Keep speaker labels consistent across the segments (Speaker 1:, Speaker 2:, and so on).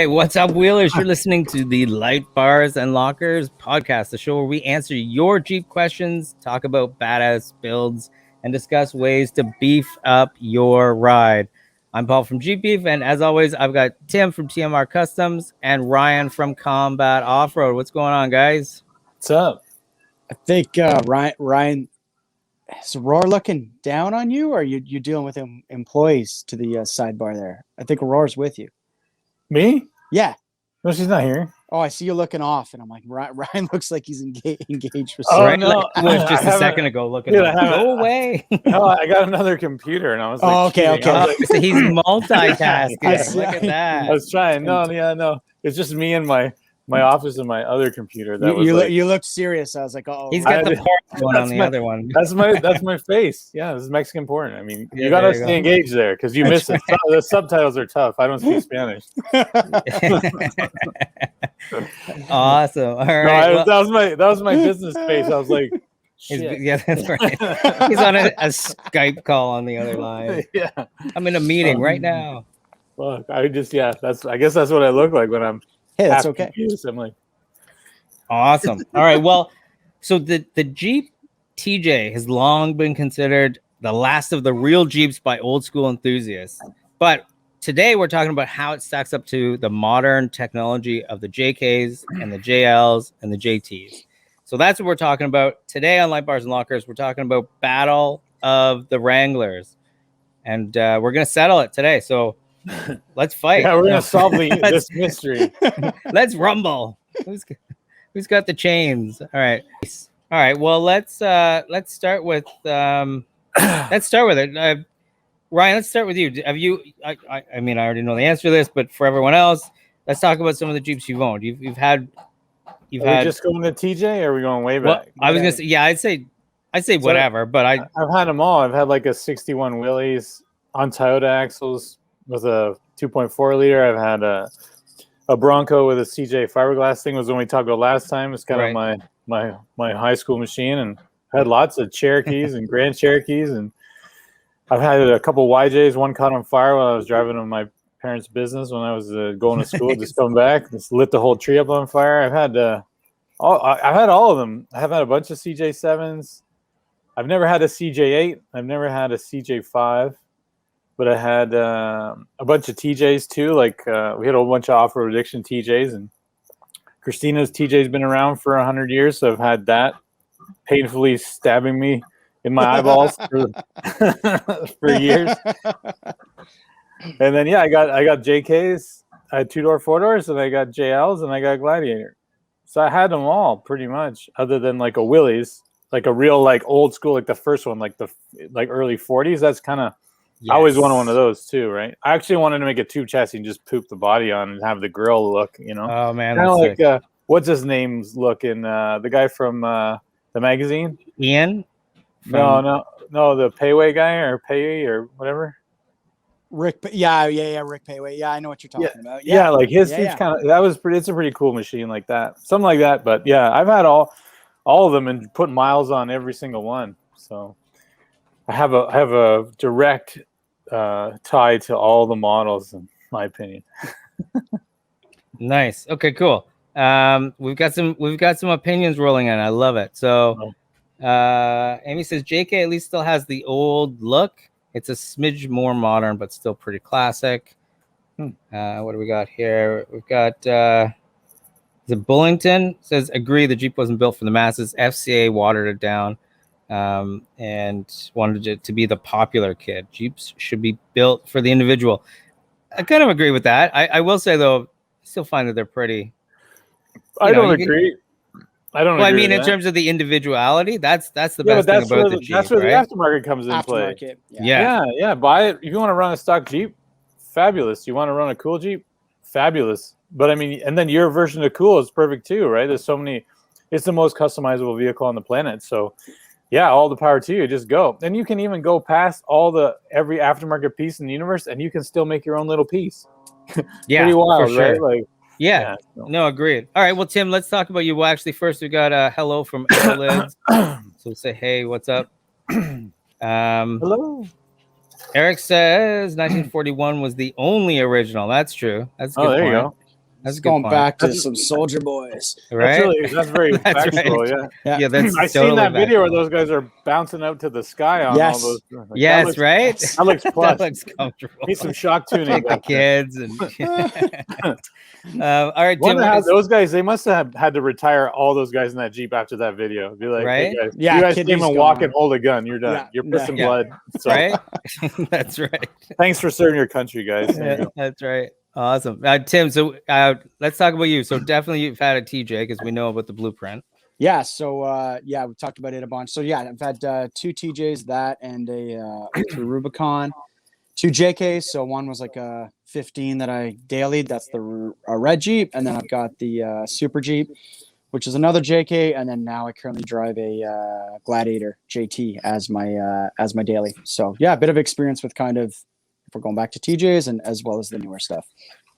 Speaker 1: Hey, what's up, Wheelers? You're listening to the Light Bars and Lockers podcast, the show where we answer your Jeep questions, talk about badass builds, and discuss ways to beef up your ride. I'm Paul from JeepBeef, and as always, I've got Tim from TMR Customs and Ryan from Combat Off-Road. What's going on, guys?
Speaker 2: What's up?
Speaker 3: I think Ryan, is Aurora looking down on you, or you dealing with employees to the sidebar there? I think Aurora's with you.
Speaker 2: Me?
Speaker 3: Yeah.
Speaker 2: No, she's not here.
Speaker 3: Oh, I see you looking off, and I'm like, Ryan looks like he's engaged with.
Speaker 1: Right, no, like, was just a second ago looking. Dude, go away.
Speaker 2: No, I got another computer, and I was like,
Speaker 3: oh, okay.
Speaker 1: Like, so he's multitasking. Look at that.
Speaker 2: I was trying. No. It's just me and my office and my other computer. That
Speaker 3: you looked serious. I was like, oh,
Speaker 1: he's got the part one on the other one.
Speaker 2: That's my face. Yeah, this is Mexican porn. I mean, you gotta stay engaged there because you missed it. The subtitles are tough. I don't speak Spanish.
Speaker 1: Awesome. All right.
Speaker 2: No, that was my business face. I was like, shit.
Speaker 1: Yeah, that's right. He's on a Skype call on the other line.
Speaker 2: Yeah,
Speaker 1: I'm in a meeting right now.
Speaker 2: Look, I guess that's what I look like when I'm.
Speaker 3: Hey, that's okay.
Speaker 2: I'm like,
Speaker 1: awesome. All right. Well, so the Jeep TJ has long been considered the last of the real Jeeps by old school enthusiasts. But today we're talking about how it stacks up to the modern technology of the JKs and the JLs and the JTs. So that's what we're talking about today on Light Bars and Lockers. We're talking about Battle of the Wranglers, and we're gonna settle it today. So let's fight.
Speaker 2: Yeah, we're gonna solve this mystery.
Speaker 1: Let's rumble. Who's got the chains? All right. Well, let's start with it. Ryan, let's start with you. Have you? I mean, I already know the answer to this, but for everyone else, let's talk about some of the Jeeps you've owned. You've had.
Speaker 2: Are we just going to TJ, or are we going way back?
Speaker 1: Well, I was gonna say, yeah, I'd say whatever, but I've
Speaker 2: had them all. I've had like a 61 Willys on Toyota axles with a 2.4 liter. I've had a Bronco with a CJ fiberglass thing. Was when we talked about last time. It's kind of my high school machine, and I had lots of Cherokees and Grand Cherokees, and I've had a couple YJs. One caught on fire while I was driving to my parents' business when I was going to school. Just coming back, just lit the whole tree up on fire. I've had all of them. I have had a bunch of CJ7s. I've never had a CJ8. I've never had a CJ5. But I had a bunch of TJs too. Like we had a whole bunch of off-road addiction TJs, and Christina's TJ's been around for 100 years. So I've had that painfully stabbing me in my eyeballs for years. And then I got JKs. I had 2-door, 4-doors, and I got JLs, and I got Gladiator. So I had them all pretty much, other than like a Willys, like a real like old school, like the first one, like the early 40s. That's kind of. Yes. I always wanted one of those too, right? I actually wanted to make a tube chassis and just poop the body on and have the grill look, you know.
Speaker 1: Oh man,
Speaker 2: kind of like what's his name's look in the guy from the magazine?
Speaker 1: Ian?
Speaker 2: No, the Payway guy or Pay or whatever.
Speaker 3: Rick, yeah, Rick Payway. Yeah, I know what you're talking about.
Speaker 2: Yeah, like his tube's kind of that was pretty. It's a pretty cool machine like that, something like that. But yeah, I've had all of them and put miles on every single one. So. I have a direct tie to all the models, in my opinion.
Speaker 1: Nice. Okay, cool. We've got some opinions rolling in. I love it. So, Amy says JK at least still has the old look. It's a smidge more modern, but still pretty classic. What do we got here? We've got the Bullington says agree. The Jeep wasn't built for the masses. FCA watered it down. And wanted it to be the popular kid. Jeeps should be built for the individual. I kind of agree with that. I will say though, I still find that they're pretty.
Speaker 2: I don't agree.
Speaker 1: Well, I mean, in terms of the individuality, that's the best thing about the Jeep.
Speaker 2: That's where the aftermarket comes in play.
Speaker 1: Yeah.
Speaker 2: Buy it if you want to run a stock Jeep. Fabulous. You want to run a cool Jeep. Fabulous. But I mean, and then your version of cool is perfect too, right? There's so many. It's the most customizable vehicle on the planet. So. Yeah, all the power to you. Just go. And you can even go past every aftermarket piece in the universe, and you can still make your own little piece.
Speaker 1: Yeah,
Speaker 2: pretty wild,
Speaker 1: for sure.
Speaker 2: Right? Like,
Speaker 1: yeah. No, agreed. All right, well, Tim, let's talk about you. Well, actually, first we got a hello from Lids. So we'll say, hey, what's up?
Speaker 2: Hello.
Speaker 1: Eric says 1941 was the only original. That's true. That's a good point.
Speaker 2: You go.
Speaker 1: That's a
Speaker 3: It's
Speaker 1: good
Speaker 3: going
Speaker 1: point.
Speaker 3: back to some soldier boys.
Speaker 1: Right?
Speaker 2: That's very
Speaker 1: That's
Speaker 2: factual.
Speaker 1: right.
Speaker 2: Yeah.
Speaker 1: Yeah, that's
Speaker 2: I seen
Speaker 1: totally
Speaker 2: that video where
Speaker 1: factual.
Speaker 2: those guys are bouncing out to the sky on
Speaker 3: Yes.
Speaker 2: all those. Like,
Speaker 1: Yes, right?
Speaker 2: That looks plush.
Speaker 1: That looks comfortable.
Speaker 2: Need some shock tuning.
Speaker 1: Take the
Speaker 2: back there.
Speaker 1: kids and all right, Tim.
Speaker 2: Wonder how those guys, they must have had to retire all those guys in that Jeep after that video. Be like,
Speaker 1: Right?
Speaker 2: hey guys,
Speaker 3: Yeah,
Speaker 2: you guys
Speaker 3: kidneys
Speaker 2: came and walk
Speaker 3: gone.
Speaker 2: and hold a gun. You're done.
Speaker 3: Yeah,
Speaker 2: You're pissing
Speaker 1: yeah.
Speaker 2: blood. So,
Speaker 1: Right? That's right.
Speaker 2: thanks for serving your country, guys. There you go.
Speaker 1: That's right. Awesome. Tim, so let's talk about you. So definitely you've had a TJ because we know about the blueprint.
Speaker 3: Yeah. So yeah, we talked about it a bunch. So yeah, I've had 2 TJs, that and a 3 Rubicon, 2 JKs. So one was like a 15 that I dailied. That's the red Jeep, and then I've got the Super Jeep, which is another JK, and then now I currently drive a Gladiator JT as my daily. So yeah, a bit of experience with kind of, if we're going back to TJs and as well as the newer stuff.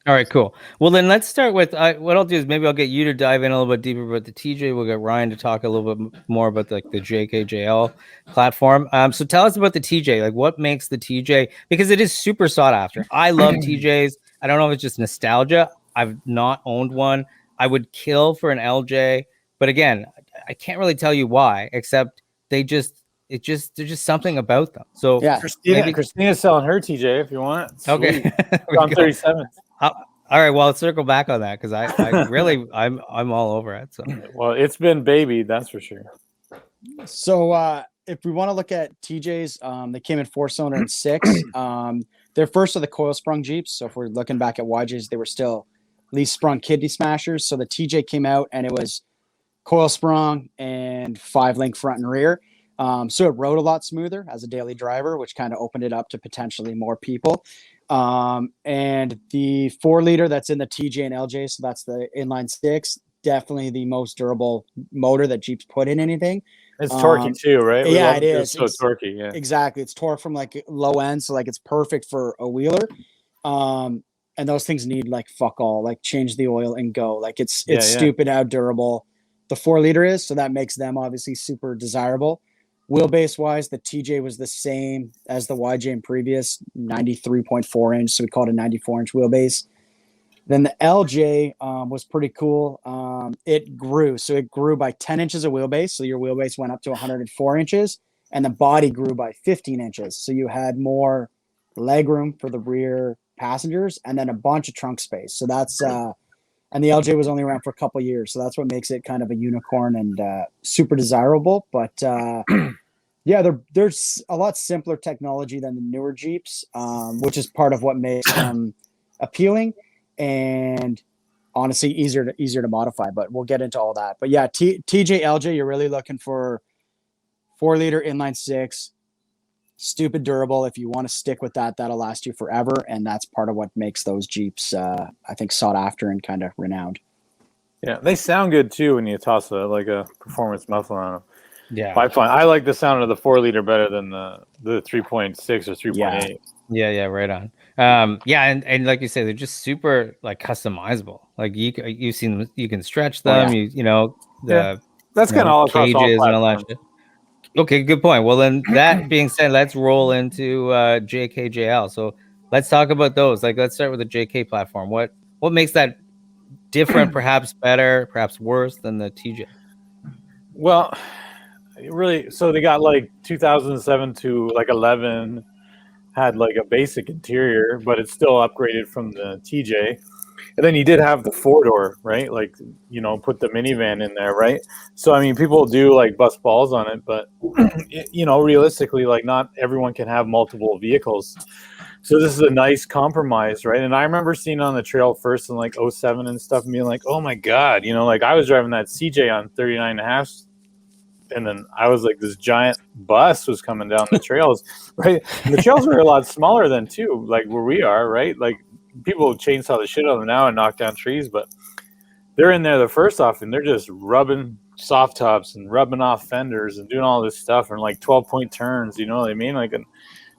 Speaker 1: All right, cool. Well, then let's start with what I'll do is maybe I'll get you to dive in a little bit deeper about the TJ. We'll get Ryan to talk a little bit more about the JKJL platform. So tell us about the TJ. Like, what makes the TJ, because it is super sought after. I love TJs. I don't know if it's just nostalgia. I've not owned one. I would kill for an LJ, but again, I can't really tell you why, except there's just something about them. So
Speaker 3: yeah,
Speaker 2: Christina's selling her TJ if you want it.
Speaker 1: Okay.
Speaker 2: On 37th.
Speaker 1: All right. Well, let's circle back on that because I really I'm all over it. So
Speaker 2: Well, it's been babied, that's for sure.
Speaker 3: So if we want to look at TJs, they came in 4-cylinder and 6. They're first of the coil sprung Jeeps. So if we're looking back at YJs, they were still leaf sprung kidney smashers. So the TJ came out and it was coil sprung and 5-link front and rear. So it rode a lot smoother as a daily driver, which kind of opened it up to potentially more people. And the 4-liter that's in the TJ and LJ, so that's the inline 6, definitely the most durable motor that Jeep's put in anything.
Speaker 2: It's torquey too, right?
Speaker 3: Yeah, it is.
Speaker 2: So torquey, yeah.
Speaker 3: Exactly. It's torque from like low end, so like it's perfect for a wheeler. And those things need like fuck all, like change the oil and go. Like it's stupid how durable the 4-liter is, so that makes them obviously super desirable. Wheelbase wise, the TJ was the same as the YJ in previous, 93.4 inch. So we called it a 94-inch wheelbase. Then the LJ was pretty cool. It grew. So it grew by 10 inches of wheelbase. So your wheelbase went up to 104 inches and the body grew by 15 inches. So you had more leg room for the rear passengers and then a bunch of trunk space. So that's, and the LJ was only around for a couple of years. So that's what makes it kind of a unicorn and super desirable. But yeah, there's a lot simpler technology than the newer Jeeps, which is part of what makes them appealing and honestly easier to modify. But we'll get into all that. But yeah, TJ LJ, you're really looking for 4-liter inline 6, stupid durable. If you want to stick with that, that'll last you forever. And that's part of what makes those Jeeps, I think, sought after and kind of renowned.
Speaker 2: Yeah, they sound good too when you toss a performance muffler on them.
Speaker 1: yeah,
Speaker 2: I like the sound of the 4-liter better than the 3.6 or 3.8.
Speaker 1: yeah, right on. Yeah, and like you say, they're just super like customizable. Like you've seen them, you can stretch them.
Speaker 2: That's kind of all across all
Speaker 1: cages and all that
Speaker 2: platforms.
Speaker 1: shit. Okay, good point. Well, then that being said, let's roll into JKJL. So let's talk about those. Like, let's start with the JK platform. What makes that different, perhaps better, perhaps worse than the TJ?
Speaker 2: Well, really, so they got like 2007 to like 11 had like a basic interior, but it's still upgraded from the TJ. And then you did have the 4-door, right? Like, put the minivan in there, right? So, I mean, people do like bust balls on it, but, realistically, like not everyone can have multiple vehicles. So this is a nice compromise, right? And I remember seeing on the trail first in like 07 and stuff and being like, oh my God, like I was driving that CJ on 39.5. And then I was like, this giant bus was coming down the trails, right? And the trails were a lot smaller than too, like where we are, right? Like, people chainsaw the shit out of them now and knock down trees, but they're in there the first off and they're just rubbing soft tops and rubbing off fenders and doing all this stuff and like 12-point turns, you know what I mean? Like, and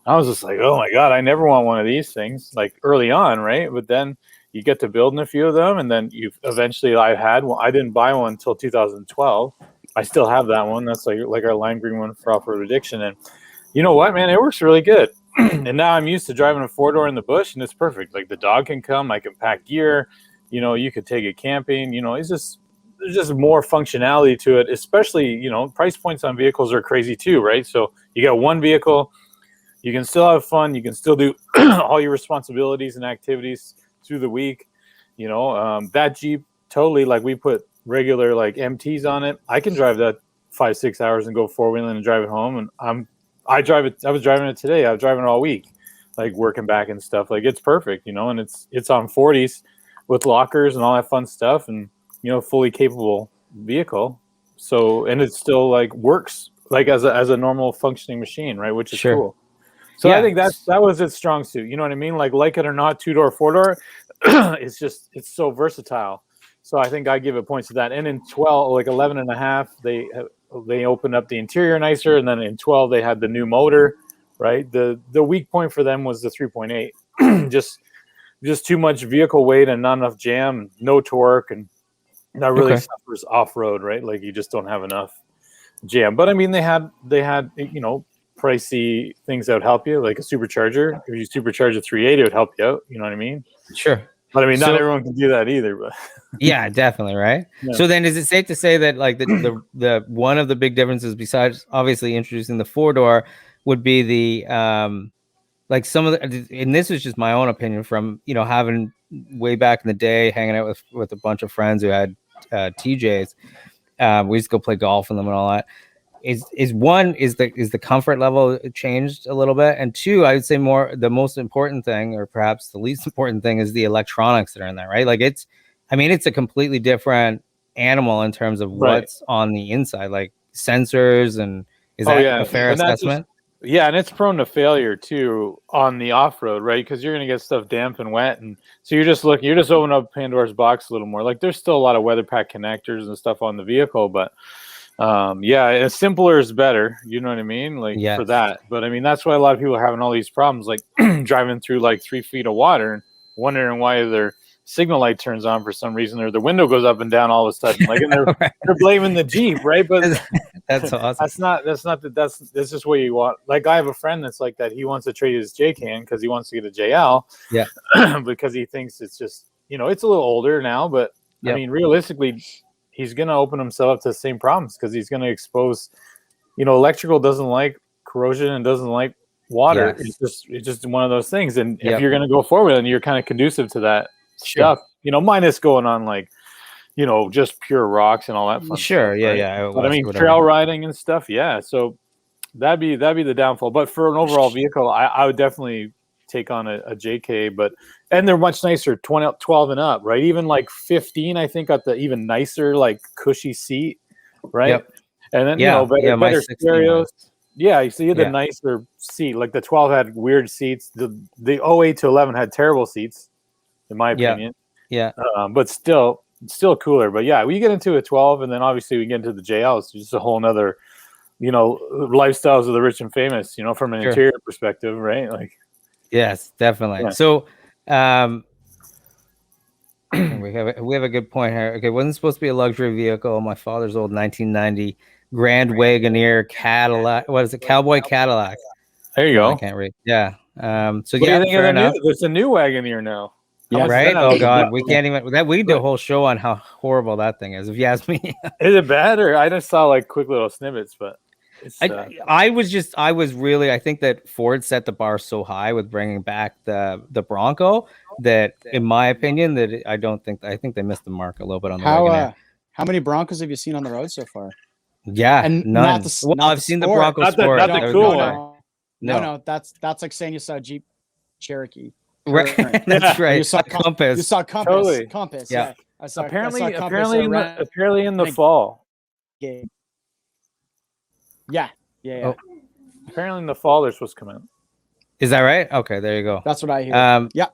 Speaker 2: I was just like, oh my God, I never want one of these things, like early on, right? But then you get to building a few of them, and then I had one. I didn't buy one until 2012. I still have that one. That's like our lime green one for off-road addiction. And you know what, man, it works really good. And now I'm used to driving a 4-door in the bush, and it's perfect. Like the dog can come, I can pack gear. You know, you could take it camping. You know, there's just more functionality to it. Especially, you know, price points on vehicles are crazy too, right? So you got one vehicle, you can still have fun, you can still do all your responsibilities and activities through the week. You know, that Jeep totally, like, we put regular like MTs on it. I can drive that 5-6 hours and go four-wheeling and drive it home. And I drive it. I was driving it today. I was driving it all week, like working back and stuff. Like, it's perfect, you know. And it's on 40s with lockers and all that fun stuff, and you know, fully capable vehicle. So, and it still like works like as a normal functioning machine, right? Which is cool. So I think that was its strong suit. You know what I mean? Like it or not, 2-door, 4-door, it's so versatile. So I think I give it points to that. And in 12, like 11 and a half, they opened up the interior nicer, and then in 12 they had the new motor, right? The weak point for them was the 3.8, just too much vehicle weight and not enough jam, no torque, and that really suffers off road, right? Like you just don't have enough jam. But I mean, they had you know, pricey things that would help you, like a supercharger. If you supercharge a 380, it would help you out. You know what I mean?
Speaker 1: Sure.
Speaker 2: But I mean, not everyone can do that either. But
Speaker 1: yeah, definitely, right? Yeah. So then, is it safe to say that like the one of the big differences, besides obviously introducing the 4-door, would be the like some of the, and this is just my own opinion from, you know, having way back in the day hanging out with a bunch of friends who had TJs. We used to go play golf in them and all that. Is the comfort level changed a little bit, and two, I would say the most important thing, or perhaps the least important thing, is the electronics that are in there, right? Like it's a completely different animal in terms of what's on the inside, like sensors, and is that a fair assessment?
Speaker 2: Yeah, and it's prone to failure too on the off-road, right? Because you're gonna get stuff damp and wet, and so you're just opening up Pandora's box a little more. Like there's still a lot of weather pack connectors and stuff on the vehicle, but yeah, simpler is better. You know what I mean? Like for that. But I mean, that's why a lot of people are having all these problems, like driving through like 3 feet of water and wondering why their signal light turns on for some reason, or the window goes up and down all of a sudden. Like, and they're blaming the Jeep, right? But
Speaker 1: that's awesome.
Speaker 2: That's just what you want. Like I have a friend that's like that. He wants to trade his J-Can because he wants to get a JL. Yeah. Because he thinks it's just, you know, it's a little older now, but I mean, realistically, he's going to open himself up to the same problems because he's going to expose, you know, electrical doesn't like corrosion and doesn't like water. It's just one of those things. And if you're going to go forward and you're kind of conducive to that stuff, you know, minus going on like, you know, just pure rocks and all that fun stuff, right?
Speaker 1: Yeah.
Speaker 2: But I mean, trail riding and stuff. Yeah. So that'd be the downfall. But for an overall vehicle, I would definitely take on a JK, and they're much nicer, 12 and up, right? Even like 15, I think, got the even nicer, like cushy seat, right? And then, you know, better stereos. Yeah, you see the nicer seat. Like the 12 had weird seats. The 08 to 11 had terrible seats, in my opinion. Yeah. But still cooler. But yeah, we get into a 12, and then obviously we get into the JLs. It's just a whole nother, you know, lifestyles of the rich and famous, you know, from an interior perspective, right? Like,
Speaker 1: yes, definitely. Yeah. So, we have a good point here. Okay, wasn't supposed to be a luxury vehicle. My father's old 1990 Grand Wagoneer Cadillac. What is it? Cowboy Cadillac.
Speaker 2: There you go.
Speaker 1: I can't read. Yeah. So
Speaker 2: what fair enough. There's a new Wagoneer now.
Speaker 1: Yeah, right. Oh God, we can't even. We do a whole show on how horrible that thing is. If you ask me,
Speaker 2: is it bad, or I just saw like quick little snippets, but.
Speaker 1: I think that Ford set the bar so high with bringing back the Bronco that, in my opinion, I think they missed the mark a little bit on the Wagoneer.
Speaker 3: How many Broncos have you seen on the road so far?
Speaker 1: Yeah, and none. I've seen the Bronco Sport.
Speaker 2: Not the cool one.
Speaker 3: No, that's like saying you saw a Jeep Cherokee.
Speaker 1: Right, that's right. You saw Compass.
Speaker 3: You saw Compass. Totally. Compass. Yeah.
Speaker 2: Apparently in the fall.
Speaker 3: Yeah. Oh.
Speaker 2: Apparently in the fall they're supposed to come out.
Speaker 1: Is that right? Okay, there you go.
Speaker 3: That's what I hear. Yeah.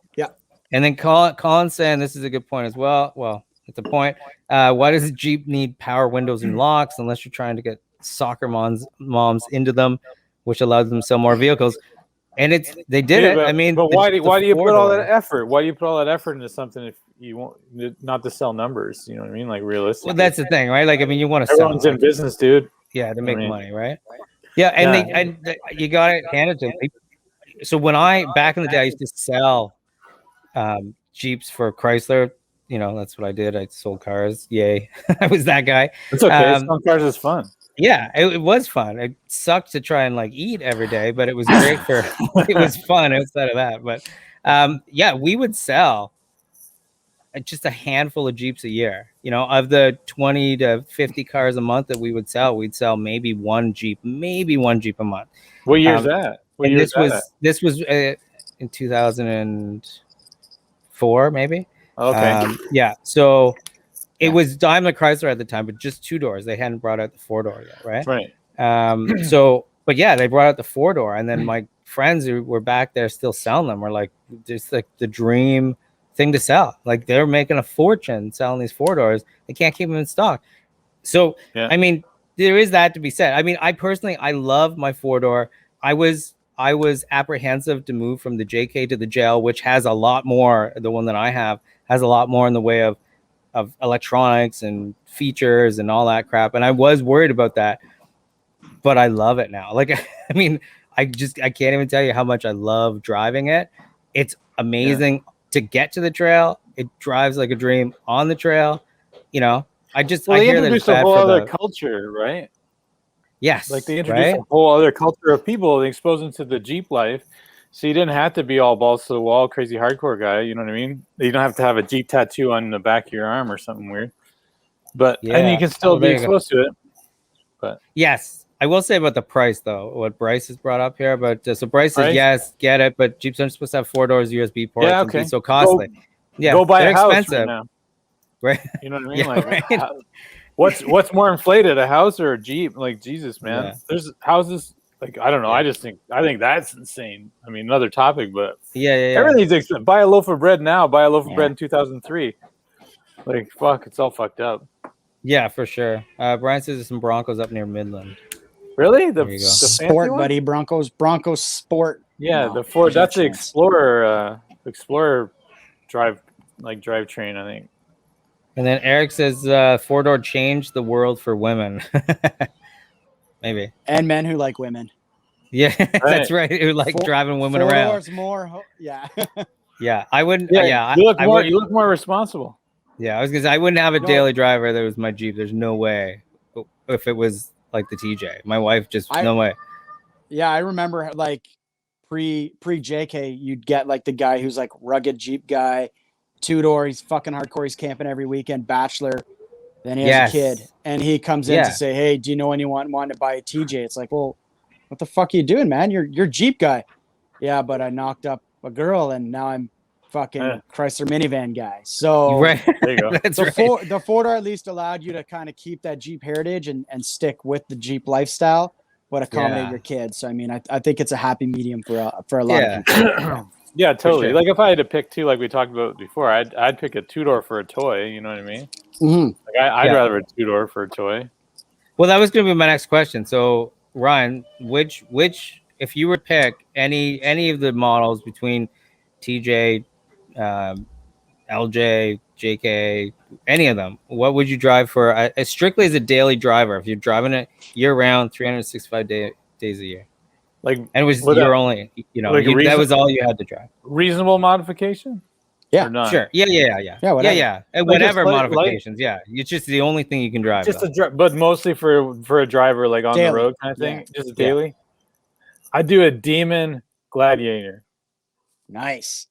Speaker 1: And then Colin saying this is a good point as well. Well, it's a point. Why does a Jeep need power windows and locks unless you're trying to get soccer moms into them, which allows them to sell more vehicles? And they did it. I mean,
Speaker 2: but why do you put all that effort? Why do you put all that effort into something if you want not to sell numbers? You know what I mean? Like realistically.
Speaker 1: Well, that's the thing, right? Like, I mean, you want to sell.
Speaker 2: Everyone's in business, dude.
Speaker 1: Yeah, to make money, right? Yeah, and you got it handed to me. So back in the day, I used to sell Jeeps for Chrysler you know, that's what I did. I sold cars. Yay. I was that guy.
Speaker 2: It's okay. Selling cars is fun.
Speaker 1: Yeah, it was fun. It sucked to try and like eat every day, but it was great for it was fun outside of that. But yeah, we would sell just a handful of Jeeps a year. You know, of the 20 to 50 cars a month that we would sell, we'd sell maybe one Jeep a month.
Speaker 2: What year is that? What
Speaker 1: and
Speaker 2: year
Speaker 1: this was in 2004, maybe.
Speaker 2: Okay.
Speaker 1: Yeah. So it was Daimler Chrysler at the time, but just 2-doors. They hadn't brought out the 4-door yet, right?
Speaker 2: Right.
Speaker 1: So, but yeah, they brought out the 4-door, and then my friends who were back there still selling them were like, just like the dream thing to sell. Like they're making a fortune selling these 4-doors. They can't keep them in stock. So, yeah. I mean, there is that to be said. I mean, I personally, I love my 4-door. I was apprehensive to move from the JK to the JL, which has a lot more. The one that I have has a lot more in the way of electronics and features and all that crap. And I was worried about that, but I love it now. Like, I mean, I can't even tell you how much I love driving it. It's amazing to get to the trail. It drives like a dream on the trail. You know, I hear that it's bad
Speaker 2: a whole
Speaker 1: for
Speaker 2: other culture, right?
Speaker 1: Yes.
Speaker 2: Like they introduced a whole other culture of people. They exposed them to the Jeep life. So you didn't have to be all balls to the wall, crazy hardcore guy. You know what I mean? You don't have to have a Jeep tattoo on the back of your arm or something weird. But and you can still be exposed to it. But
Speaker 1: yes, I will say about the price though. What Bryce has brought up here, but so Bryce says yes, get it, but Jeeps aren't supposed to have 4-doors, USB ports, and be so costly.
Speaker 2: Go buy
Speaker 1: they're
Speaker 2: a house
Speaker 1: expensive,
Speaker 2: right now.
Speaker 1: Right?
Speaker 2: You know what I mean? Like, what's more inflated, a house or a Jeep? Like Jesus, man. Yeah. There's houses. Like, I don't know. I think that's insane. I mean, another topic, but everything's expensive. Buy a loaf of bread now. Buy a loaf of bread in 2003. Like, fuck, it's all fucked up.
Speaker 1: Yeah, for sure. Brian says there's some Broncos up near Midland.
Speaker 2: Really?
Speaker 3: The Sport Buddy Broncos Sport.
Speaker 2: Yeah, the Ford. That's the Explorer. Explorer drivetrain, I think.
Speaker 1: And then Eric says 4-door changed the world for women. Maybe.
Speaker 3: And men who like women.
Speaker 1: Yeah, that's right. Who like driving women around.
Speaker 3: 4 doors more. Yeah.
Speaker 1: Yeah, I wouldn't.
Speaker 2: You look more responsible.
Speaker 1: Yeah, I was gonna say I wouldn't have a daily driver that was my Jeep. There's no way. If it was like the TJ, my wife no way.
Speaker 3: Yeah, I remember like pre JK, you'd get like the guy who's like rugged Jeep guy, 2-door. He's fucking hardcore. He's camping every weekend, bachelor. Then he has a kid, and he comes in to say, "Hey, do you know anyone wanting to buy a TJ?" It's like, well, what the fuck are you doing, man? You're Jeep guy. Yeah, but I knocked up a girl, and now I'm fucking Chrysler minivan guy. So
Speaker 1: there you go.
Speaker 3: The 4-door at least allowed you to kind of keep that Jeep heritage and stick with the Jeep lifestyle, but accommodate your kids. So I mean, I think it's a happy medium for a lot of people.
Speaker 2: Yeah, totally. Sure. Like if I had to pick two, like we talked about before, I'd pick a 2-door for a toy. You know what I mean?
Speaker 3: Mm-hmm.
Speaker 2: Like I'd rather a 2-door for a toy.
Speaker 1: Well, that was going to be my next question. So Ryan, which if you were to pick any of the models between TJ, LJ, JK, any of them, what would you drive for strictly as a daily driver? If you're driving it year round, 365 days a year.
Speaker 2: Like,
Speaker 1: and it was your only, like that was all you had to drive.
Speaker 2: Reasonable modification?
Speaker 1: Yeah, sure. Yeah. And whatever modifications. Yeah, it's just the only thing you can drive.
Speaker 2: Just but mostly for a driver, like on the road kind of thing. Yeah. Just a daily. I do a Demon Gladiator.
Speaker 3: Nice.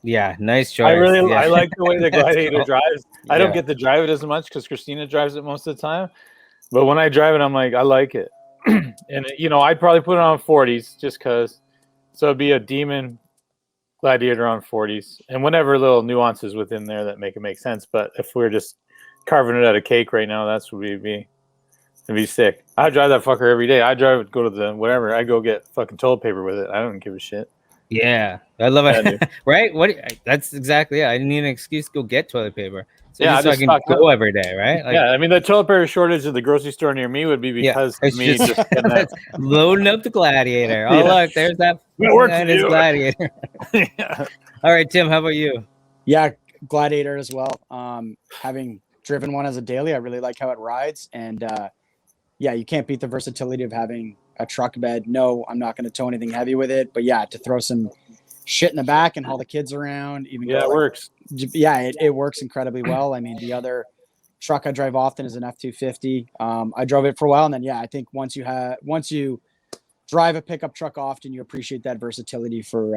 Speaker 1: Yeah, nice choice.
Speaker 2: I like the way the Gladiator drives. I don't get to drive it as much because Christina drives it most of the time. But when I drive it, I'm like, I like it. And I'd probably put it on 40s just because. So it'd be a Demon Gladiator on 40s, and whatever little nuances within there that make it make sense. But if we're just carving it out of cake right now, that's what it'd be sick. I drive that fucker every day. I go to the whatever. I go get fucking toilet paper with it. I don't give a shit.
Speaker 1: Yeah, I love it. Right? That's exactly it. I need an excuse to go get toilet paper. So I can go every day, right? Like,
Speaker 2: I mean, the toilet paper shortage at the grocery store near me would be because of me just
Speaker 1: loading up the Gladiator. Oh, look, there's that Gladiator. All right, Tim, how about you?
Speaker 3: Yeah, Gladiator as well. Having driven one as a daily, I really like how it rides. And you can't beat the versatility of having a truck bed. No, I'm not going to tow anything heavy with it. But to throw some shit in the back and haul the kids around. Even
Speaker 2: it works.
Speaker 3: yeah, it works incredibly well. I mean, the other truck I drive often is an F-250. I drove it for a while, and then yeah, I think once you drive a pickup truck often, you appreciate that versatility for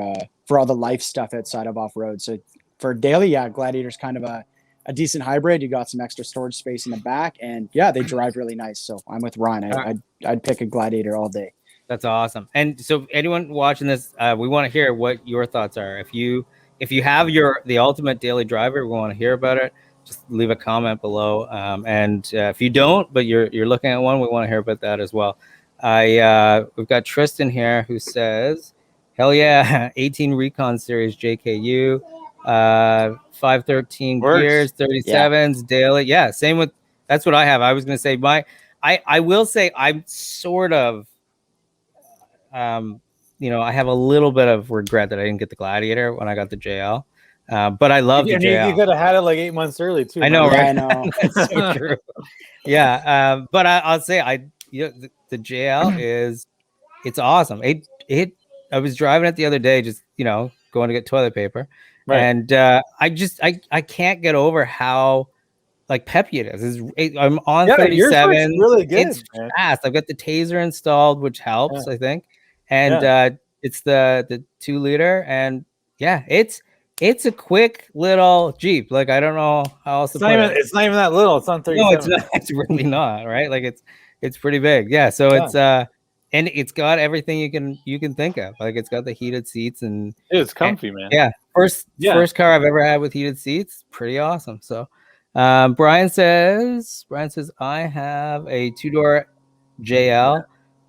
Speaker 3: all the life stuff outside of off road. So for daily, yeah, Gladiator's kind of a decent hybrid. You got some extra storage space in the back, and yeah, they drive really nice. So I'm with Ryan. I'd pick a Gladiator all day.
Speaker 1: That's awesome. And so anyone watching this, we want to hear what your thoughts are. If you have the ultimate daily driver, we want to hear about it. Just leave a comment below. And if you don't, but you're looking at one, we want to hear about that as well. We've got Tristan here who says, hell yeah, 18 Recon Series JKU, 513 gears, 37s daily. Yeah, same with, that's what I have. I was going to say I will say I'm sort of, I have a little bit of regret that I didn't get the Gladiator when I got the JL. But I love the JL.
Speaker 2: You could have had it like 8 months early too.
Speaker 1: I know,
Speaker 2: man.
Speaker 1: right?
Speaker 3: I know.
Speaker 1: That's so true. Yeah. But I'll say the JL it's awesome. I was driving it the other day, just, going to get toilet paper. Right. And I can't get over how like peppy it is. I'm on 37.
Speaker 2: Really good.
Speaker 1: It's fast. I've got the taser installed, which helps, I think. And it's the 2-liter, and yeah, it's a quick little Jeep. Like, I don't know how else to put it.
Speaker 2: It's not even that little. It's on 37.
Speaker 1: No, it's not. It's really not, right? Like it's pretty big. Yeah. So it's and it's got everything you can think of. Like, it's got the heated seats, and
Speaker 2: it's comfy, man.
Speaker 1: Yeah. First car I've ever had with heated seats. Pretty awesome. So Brian says I have a 2-door JL,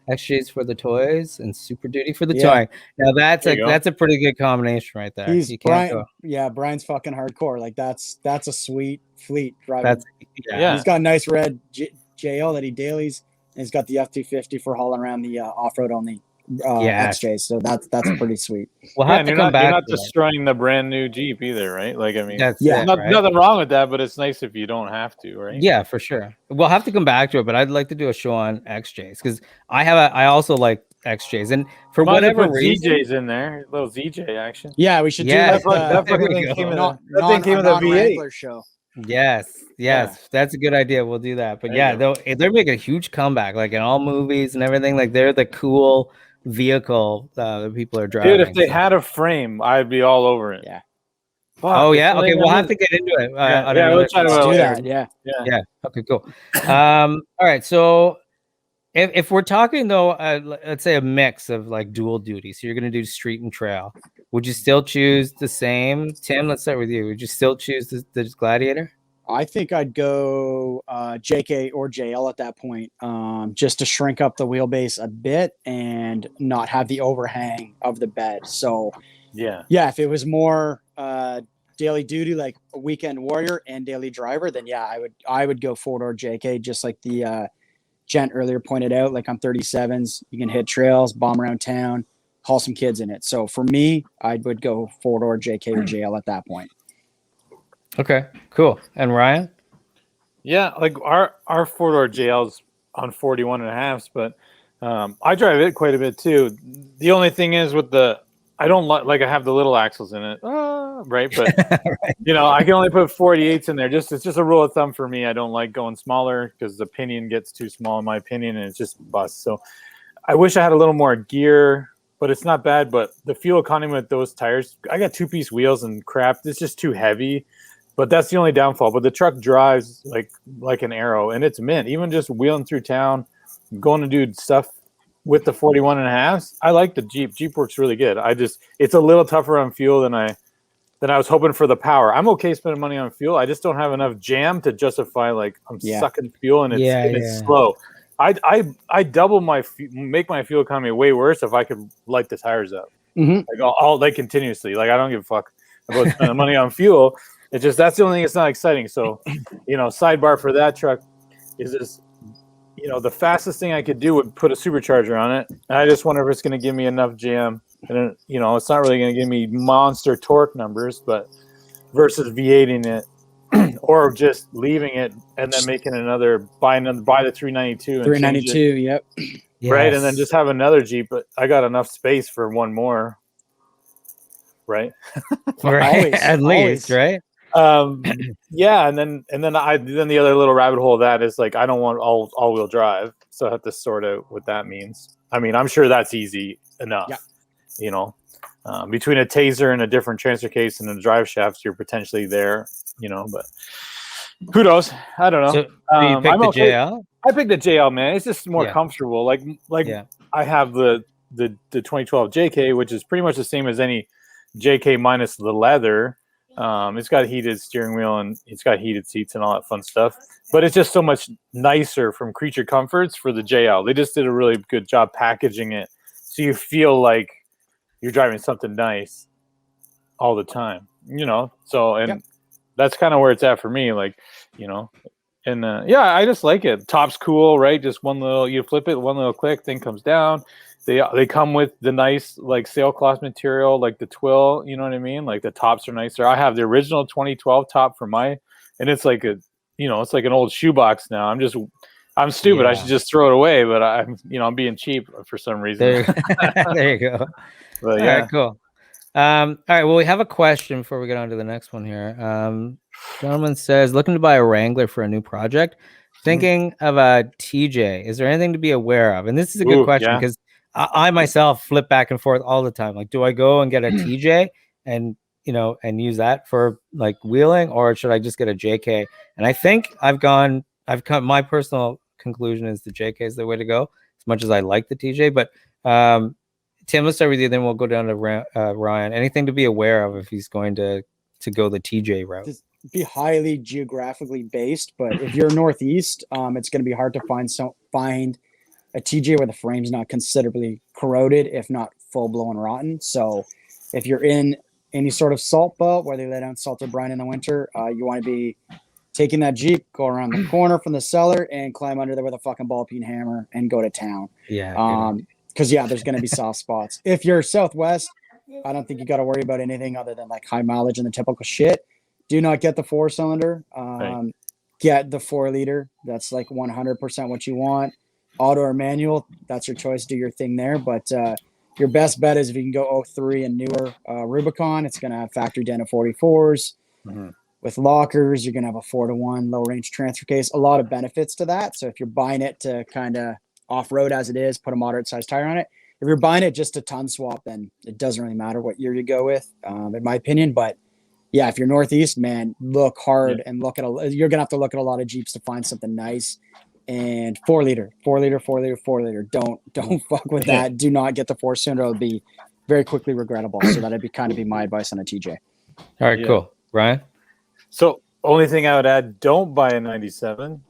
Speaker 1: XJs for the toys and Super Duty for the towing. Now that's a pretty good combination right there.
Speaker 3: Brian's fucking hardcore. Like that's a sweet fleet driving. He's got a nice red JL that he dailies, and he's got the F-250 for hauling around the off-road only XJs. So that's pretty sweet.
Speaker 1: We'll have to come back.
Speaker 2: You're not destroying the brand new Jeep either, right? Like, I mean,
Speaker 1: nothing
Speaker 2: wrong with that, but it's nice if you don't have to, right?
Speaker 1: Yeah, for sure. We'll have to come back to it, but I'd like to do a show on XJs because I also like XJs, and for whatever reason,
Speaker 2: ZJs in there, a little ZJ action.
Speaker 3: Yeah, we should do
Speaker 2: that. That thing came in the V8
Speaker 3: show.
Speaker 1: Yes, that's a good idea. We'll do that. But they're making a huge comeback, like in all movies and everything. Like, they're the cool vehicle that people are driving.
Speaker 2: Dude, if they had a frame, I'd be all over it.
Speaker 3: Yeah.
Speaker 1: Fuck, okay, we'll have to get into it.
Speaker 3: We'll try to do that.
Speaker 1: Yeah. Okay, cool. All right, so if we're talking though, let's say a mix of like dual duty, so you're going to do street and trail, would you still choose the same? Tim, let's start with you. Would you still choose the Gladiator?
Speaker 3: I think I'd go JK or JL at that point, just to shrink up the wheelbase a bit and not have the overhang of the bed. So if it was more daily duty, like a weekend warrior and daily driver, then I would go 4-door JK, just like the gent earlier pointed out. Like, on 37s, you can hit trails, bomb around town, haul some kids in it. So for me, I would go 4-door JK or JL at that point.
Speaker 1: Okay, cool. And Ryan?
Speaker 2: Yeah, like our 4-door JL's on 41.5s, but I drive it quite a bit too. The only thing is with I don't like I have the little axles in it, right? But I can only put 48s in there. It's just a rule of thumb for me. I don't like going smaller because the pinion gets too small, in my opinion, and it's just busts. So I wish I had a little more gear, but it's not bad. But the fuel economy with those tires, I got 2-piece wheels and crap. It's just too heavy. But that's the only downfall. But the truck drives like an arrow, and it's mint. Even just wheeling through town, going to do stuff with the 41.5s, I like the Jeep. Jeep works really good. It's a little tougher on fuel than I was hoping for the power. I'm okay spending money on fuel. I just don't have enough jam to justify I'm sucking fuel and it's slow. I double make my fuel economy way worse if I could light the tires up.
Speaker 3: Mm-hmm.
Speaker 2: All continuously. Like, I don't give a fuck about spending money on fuel. It's just, that's the only thing that's not exciting. So, sidebar for that truck is this, the fastest thing I could do would put a supercharger on it. And I just wonder if it's going to give me enough jam. And, it's not really going to give me monster torque numbers, but versus V8ing it or just leaving it and then making buy the 392. And
Speaker 3: 392, yep.
Speaker 2: Right. And then just have another Jeep, but I got enough space for one more. Right.
Speaker 1: At least, right?
Speaker 2: Yeah, and then the other little rabbit hole of that is like I don't want all wheel drive, so I have to sort out what that means. I mean, I'm sure that's easy enough.
Speaker 3: Yeah.
Speaker 2: You know, between a taser and a different transfer case and a drive shafts, you're potentially there. You know, but who knows? I don't know.
Speaker 1: So you picked
Speaker 2: I'm
Speaker 1: the
Speaker 2: okay.
Speaker 1: JL?
Speaker 2: I picked the JL, man. It's just more
Speaker 1: Yeah.
Speaker 2: comfortable. Like
Speaker 1: Yeah.
Speaker 2: I have the 2012 JK, which is pretty much the same as any JK minus the leather. It's got heated steering wheel and it's got heated seats and all that fun stuff. But it's just so much nicer from Creature Comforts for the JL. They just did a really good job packaging it so you feel like you're driving something nice all the time. You know, so and that's kind of where it's at for me. Like, you know. And yeah, I just like it. Top's cool, right? Just one little, you flip it, one little click, thing comes down. They come with the nice like sailcloth material, like the twill. You know what I mean? Like the tops are nicer. I have the original 2012 top for my, and it's like a, you know, it's like an old shoebox now. I'm stupid. I should just throw it away, but I'm being cheap for some reason.
Speaker 1: There you go.
Speaker 2: But
Speaker 1: all right, cool. All right. Well, we have a question before we get on to the next one here. Gentleman says, looking to buy a Wrangler for a new project, thinking of a TJ. Is there anything to be aware of? And this is a good question because I myself flip back and forth all the time. Like, do I go and get a TJ and, you know, and use that for like wheeling, or should I just get a JK? And I think my personal conclusion is the JK is the way to go, as much as I like the TJ. But Tim, let's start with you. Then we'll go down to Ryan. Anything to be aware of if he's going to go the TJ route?
Speaker 3: Just be highly geographically based, but if you're northeast, it's going to be hard to find a TJ where the frame's not considerably corroded, if not full blown rotten. So if you're in any sort of salt belt where they lay down salt or brine in the winter, you want to be taking that Jeep, go around the corner from the cellar and climb under there with a fucking ball peen hammer and go to town.
Speaker 1: Yeah.
Speaker 3: Because there's going to be soft spots. If you're Southwest, I don't think you got to worry about anything other than like high mileage and the typical shit. Do not get the 4-cylinder.
Speaker 2: Right.
Speaker 3: Get the 4-liter. That's like 100% what you want. Auto or manual, that's your choice. Do your thing there. But your best bet is if you can go 03 and newer Rubicon. It's going to have factory Dana 44s. With lockers. You're going to have a 4-to-1 low range transfer case. A lot of benefits to that. So if you're buying it to kind of off-road as it is, put a moderate sized tire on it. If you're buying it just a ton swap, then it doesn't really matter what year you go with, in my opinion. But yeah, if you're northeast, man, look hard and you're gonna have to look at a lot of Jeeps to find something nice. And 4-liter. Don't fuck with that. Do not get the 4-cylinder. It'll be very quickly regrettable. So that'd be my advice on a TJ.
Speaker 1: All right, cool. Ryan?
Speaker 2: So only thing I would add, don't buy a 97.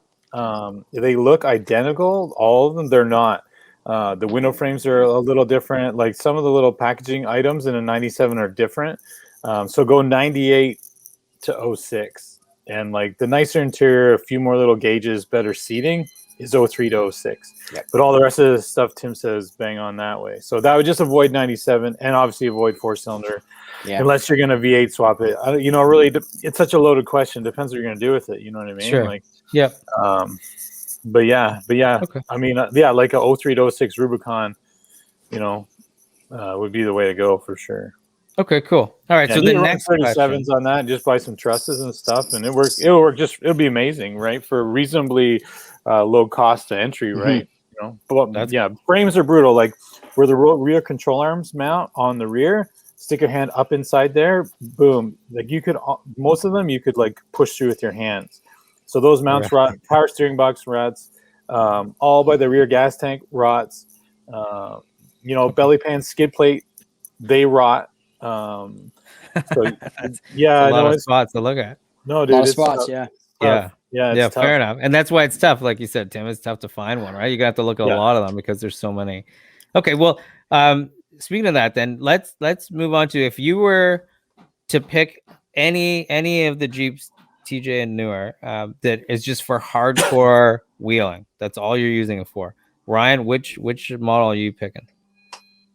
Speaker 2: They look identical, all of them. They're not. The window frames are a little different. Like some of the little packaging items in a 97 are different. So go 98 to 06. And like the nicer interior, a few more little gauges, better seating is 03 to 06. Yep. But all the rest of the stuff Tim says bang on that way. So that would just avoid 97 and obviously avoid 4-cylinder. Yeah. Unless you're going to V8 swap it. Really, it's such a loaded question. Depends what you're going to do with it. You know what I mean?
Speaker 1: Sure.
Speaker 2: Like,
Speaker 1: yep.
Speaker 2: But yeah. Okay. I mean, like a 03 to 06 Rubicon, would be the way to go for sure.
Speaker 1: Okay, cool. All right. So the next
Speaker 2: 37s on that, and just buy some trusses and stuff, and it'll work. It'll be amazing, right? For reasonably low cost to entry, right? But frames are brutal. Like where the rear control arms mount on the rear, stick your hand up inside there, boom. Like most of them you could like push through with your hands. So those mounts rot, power steering box rots, all by the rear gas tank rots. Belly pan skid plate, they rot. So yeah,
Speaker 1: a lot of spots to look at.
Speaker 2: No, dude,
Speaker 3: a lot of spots.
Speaker 2: Yeah.
Speaker 1: Fair enough. And that's why it's tough, like you said, Tim. It's tough to find one, right? You got to look at a lot of them because there's so many. Okay, well, speaking of that, then let's move on to if you were to pick any of the Jeeps, TJ and newer, that is just for hardcore wheeling. That's all you're using it for. Ryan, which model are you picking?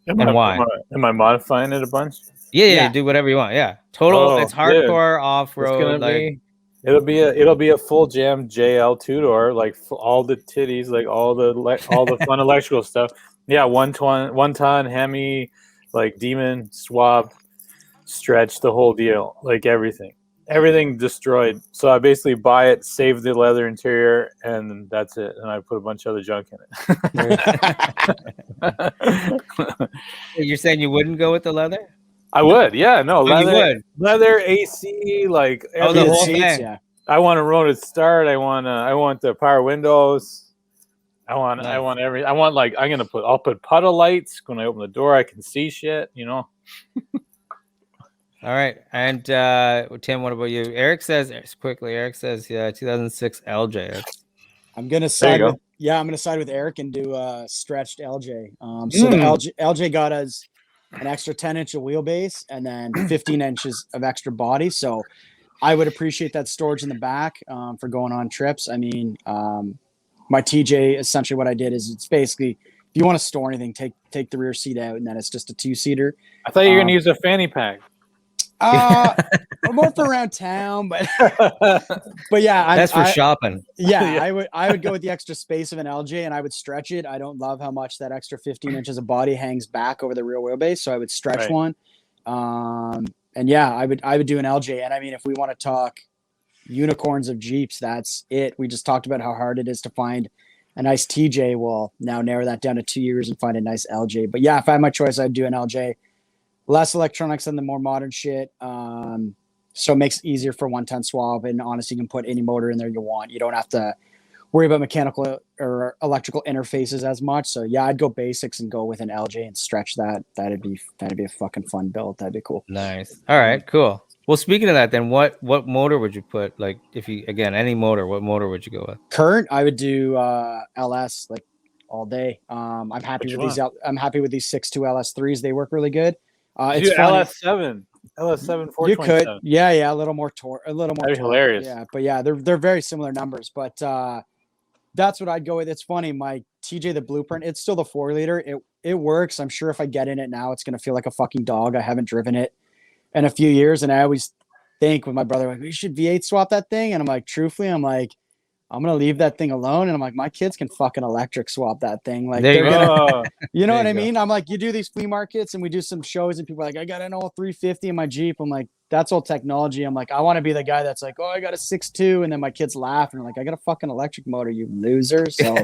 Speaker 1: Why?
Speaker 2: Am I modifying it a bunch?
Speaker 1: Yeah, do whatever you want. Yeah, total. It's hardcore off-road.
Speaker 2: It'll be a full jam JL 2-door, like all the titties, like all the fun electrical stuff. Yeah, 1 ton Hemi, like Demon swap, stretch, the whole deal, like everything. everything destroyed. So I basically buy it, save the leather interior, and that's it. And I put a bunch of other junk in it.
Speaker 1: You're saying you wouldn't go with the leather?
Speaker 2: I would, yeah. No,
Speaker 1: you would.
Speaker 2: Leather, AC, like
Speaker 1: the whole
Speaker 3: seats,
Speaker 1: thing.
Speaker 3: yeah.
Speaker 2: I want a rotated start. I want the power windows. I
Speaker 1: Nice.
Speaker 2: want every. I want like I'll put puddle lights when I open the door. I can see shit. You know.
Speaker 1: All right, and Tim, what about you? Eric says quickly. Eric says, yeah, 2006 LJ.
Speaker 3: I'm gonna side with Eric and do a stretched LJ. So the LJ got us an extra 10-inch of wheelbase and then 15 inches of extra body. So I would appreciate that storage in the back for going on trips. I mean, my TJ, essentially what I did is it's basically, if you want to store anything, take the rear seat out, and then it's just a 2-seater.
Speaker 2: I thought you were gonna use a fanny pack.
Speaker 3: More for around town, but yeah,
Speaker 1: that's for shopping.
Speaker 3: Yeah, I would go with the extra space of an LJ, and I would stretch it. I don't love how much that extra 15 inches of body hangs back over the rear wheelbase, so I would stretch one. And yeah, I would do an LJ. And I mean, if we want to talk unicorns of Jeeps, that's it. We just talked about how hard it is to find a nice TJ. We'll now narrow that down to 2 years and find a nice LJ. But yeah, if I had my choice, I'd do an LJ. Less electronics than the more modern shit. So it makes it easier for 110 swap. And honestly, you can put any motor in there you want. You don't have to worry about mechanical or electrical interfaces as much. So yeah, I'd go basics and go with an LJ and stretch that. That'd be a fucking fun build. That'd be cool.
Speaker 1: Nice. All right, cool. Well, speaking of that, then what motor would you put? Like, if you, again, any motor, what motor would you go with?
Speaker 3: Current, I would do LS like all day. I'm happy with these. I'm happy with these 6.2 LS3s. They work really good. It's
Speaker 2: LS7 427.
Speaker 3: You could, yeah, a little more torque,
Speaker 2: That'd be hilarious.
Speaker 3: Yeah, but yeah, they're very similar numbers. But that's what I'd go with. It's funny, my TJ the Blueprint, it's still the 4-liter. It works. I'm sure if I get in it now, it's gonna feel like a fucking dog. I haven't driven it in a few years, and I always think with my brother, like, we should V8 swap that thing. And I'm like, truthfully, I'm gonna leave that thing alone. And I'm like, my kids can fucking electric swap that thing. Like, they're gonna, you know what I mean? I'm like, you do these flea markets and we do some shows and people are like, I got an old 350 in my Jeep. I'm like, that's all technology. I'm like, I want to be the guy that's like, oh, I got a 6.2, and then my kids laugh and they're like, I got a fucking electric motor, you loser. So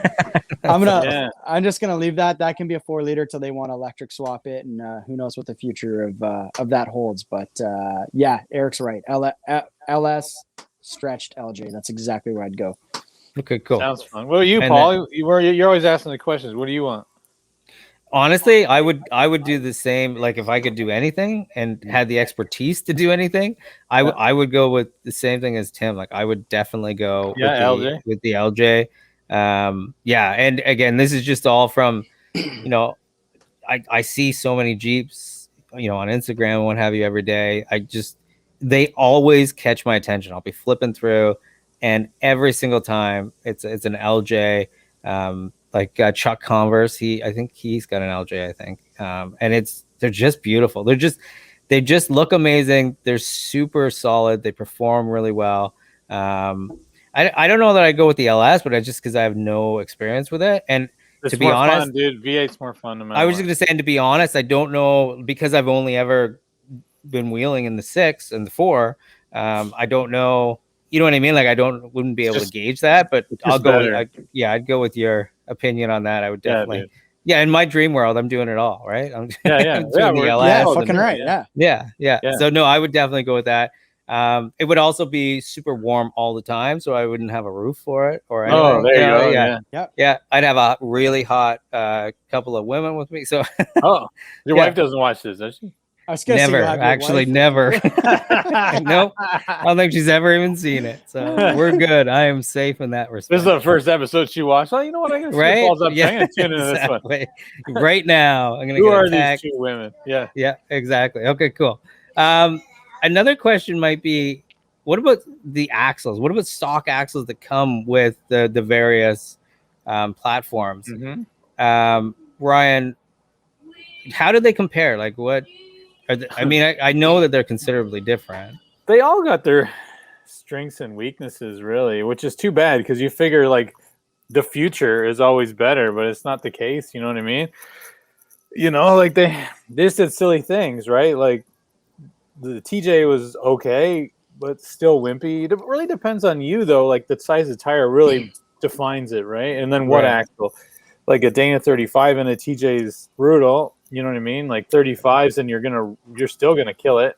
Speaker 3: I'm just gonna leave that. That can be a 4-liter till they want to electric swap it, and who knows what the future of that holds. But yeah, Eric's right. LS stretched LJ. That's exactly where I'd go.
Speaker 1: Okay, cool.
Speaker 2: Sounds fun. What are you, Paul? You're always asking the questions. What do you want?
Speaker 1: Honestly, I would do the same. Like, if I could do anything and had the expertise to do anything, I would go with the same thing as Tim. Like, I would definitely go with the LJ. Yeah, and again, this is just all from, you know, I see so many Jeeps, you know, on Instagram and what have you every day. They always catch my attention. I'll be flipping through, and every single time it's an LJ. Like Chuck Converse, I think he's got an LJ, I think. And they're just beautiful. They just look amazing. They're super solid. They perform really well. I don't know that I go with the LS, but just because I have no experience with it. And
Speaker 2: it's
Speaker 1: to be honest,
Speaker 2: fun, dude, V8's more fun. No matter
Speaker 1: I was just gonna say, and to be honest, I don't know, because I've only ever been wheeling in the 6 and the 4. I don't know. You know what I mean? Like, wouldn't be able to gauge that, but I'll go. I'd go with your opinion on that. I would definitely. Yeah, in my dream world, I'm doing it all, right? I'm
Speaker 3: doing the LS. Fucking right.
Speaker 1: Yeah. So no, I would definitely go with that. It would also be super warm all the time, so I wouldn't have a roof for it or anything.
Speaker 2: Oh, there you go.
Speaker 1: Yeah. I'd have a really hot couple of women with me. So.
Speaker 2: Your wife doesn't watch this, does she?
Speaker 1: Never, actually, never. Nope. I don't think she's ever even seen it. So we're good. I am safe in that respect.
Speaker 2: This is the first episode she watched. Oh, you know what? I'm gonna see balls up. I'm gonna tune into this one
Speaker 1: right now. I'm gonna.
Speaker 2: Who are these two women?
Speaker 1: Yeah, exactly. Okay, cool. Another question might be, what about the axles? What about stock axles that come with the various platforms?
Speaker 2: Mm-hmm.
Speaker 1: Ryan, how do they compare? Like, what? I mean, I know that they're considerably different.
Speaker 2: They all got their strengths and weaknesses, really, which is too bad, because you figure like the future is always better, but it's not the case. You know what I mean? You know, like they just did silly things, right? Like the TJ was okay. but still wimpy. It really depends on you though. Like the size of tire really defines it, right? And then what axle? Like a Dana 35 and a TJ is brutal. You know what I mean? Like 35s, and you're still gonna kill it.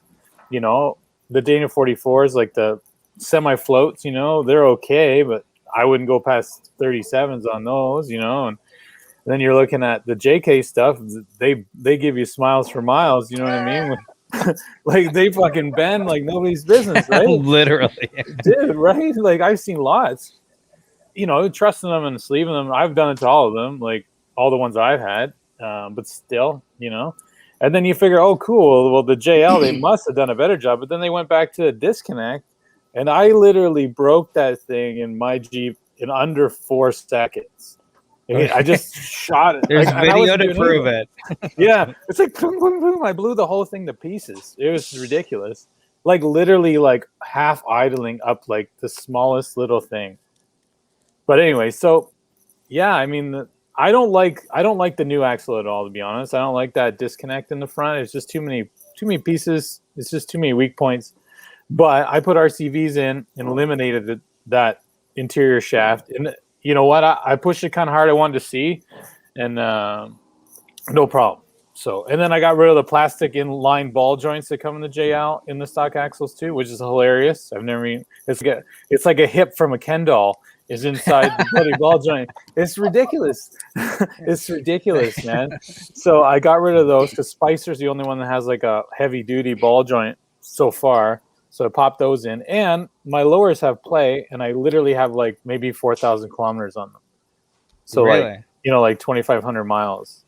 Speaker 2: You know, the Dana 44s, like the semi floats, you know, they're okay, but I wouldn't go past 37s on those, you know. And then you're looking at the JK stuff. They give you smiles for miles. You know what I mean? Like they fucking bend like nobody's business, right?
Speaker 1: Literally,
Speaker 2: dude, right? Like I've seen lots. You know, trusting them and sleeving them. I've done it to all of them, like all the ones I've had. But still, you know. And then you figure, oh, cool. Well, the JL, they must have done a better job. But then they went back to a disconnect, and I literally broke that thing in my Jeep in under 4 seconds. I just shot it.
Speaker 1: There's video to prove it.
Speaker 2: Yeah, it's like boom, boom, boom. I blew the whole thing to pieces. It was ridiculous. Like literally, like half idling up like the smallest little thing. But anyway, so yeah, I mean, I don't like the new axle at all, to be honest. I don't like that disconnect in the front. It's just too many pieces. It's just too many weak points. But I put RCVs in and eliminated that interior shaft. And you know what? I pushed it kind of hard. I wanted to see, and no problem. So, and then I got rid of the plastic inline ball joints that come in the JL in the stock axles too, which is hilarious. I've never even. It's like a hip from a Ken doll is inside the bloody ball joint. It's ridiculous. It's ridiculous, man. So I got rid of those because Spicer's the only one that has like a heavy duty ball joint so far. So I popped those in, and my lowers have play, and I literally have like maybe 4,000 kilometers on them. So
Speaker 1: really?
Speaker 2: Like, you know, like 2,500 miles,